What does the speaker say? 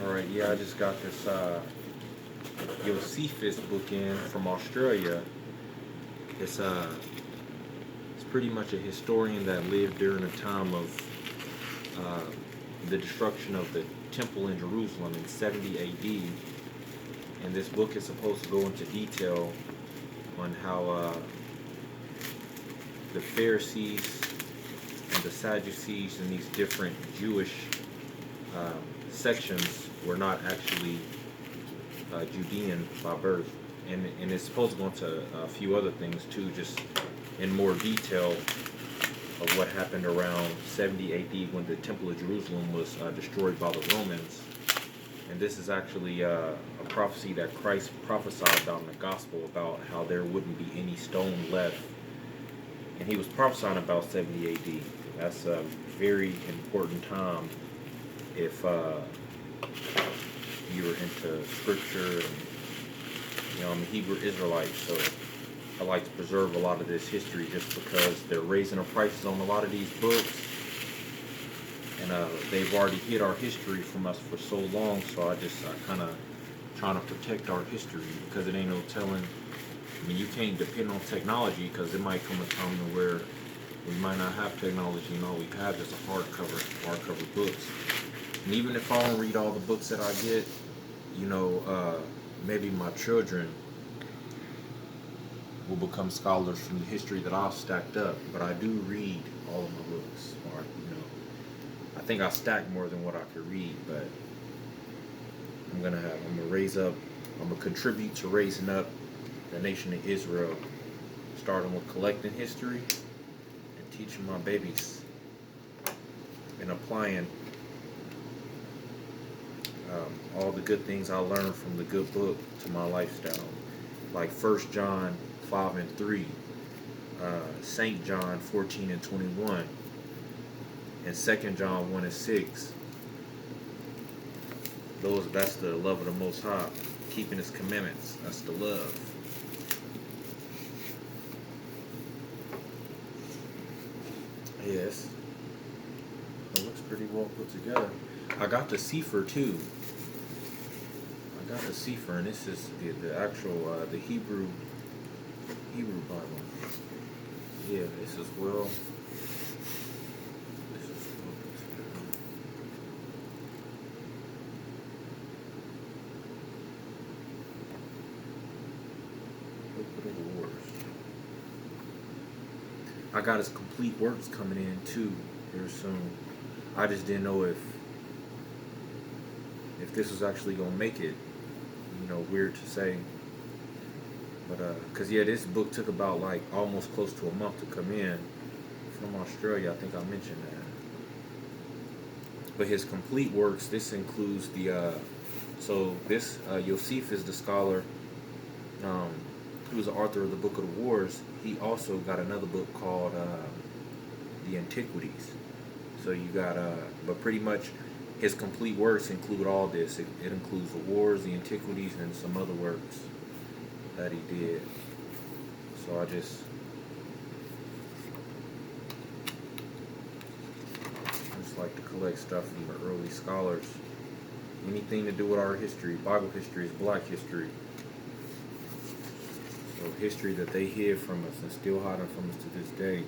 Alright, yeah, I just got this Josephus book in from Australia. It's it's pretty much a historian that lived during a time of the destruction of the temple in Jerusalem in 70 AD. And this book is supposed to go into detail on how the Pharisees and the Sadducees and these different Jewish uh, sections were not actually Judean by birth. And it's supposed to go into a few other things too, just in more detail of what happened around 70 AD when the Temple of Jerusalem was destroyed by the Romans. And this is actually a prophecy that Christ prophesied about in the gospel about how there wouldn't be any stone left. And he was prophesying about 70 AD. That's a very important time if you're into scripture and I'm a Hebrew Israelite, so I like to preserve a lot of this history just because they're raising the prices on a lot of these books, and they've already hid our history from us for so long. So I kind of trying to protect our history because it ain't no telling. I mean, you can't depend on technology because it might come a time to where we might not have technology and all we have is a hardcover books. And even if I don't read all the books that I get, maybe my children will become scholars from the history that I've stacked up. But I do read all of my books, or I think I stack more than what I could read. But I'm gonna contribute to raising up the nation of Israel, starting with collecting history and teaching my babies and applying all the good things I learned from the good book to my lifestyle, like 1 John 5 and 3, St. John 14 and 21, and 2 John 1 and 6. That's the love of the Most High, keeping His commandments. That's the love. Yes, it looks pretty well put together. I got the Sefer too. I got the Sefer, and this is the actual the Hebrew Bible. Yeah, this is well. This is well put together. Book of the Wars. I got his complete works coming in too here soon. I just didn't know if this was actually gonna make it. Weird to say, but cause yeah, this book took about like almost close to a month to come in from Australia. I think I mentioned that. But his complete works, this includes the Yosef is the scholar who was the author of the Book of the Wars. He also got another book called the Antiquities. So you got but pretty much his complete works include all this. It includes the wars, the antiquities, and some other works that he did. So I just like to collect stuff from the early scholars. Anything to do with our history. Bible history is black history. So history that they hid from us and still hiding from us to this day.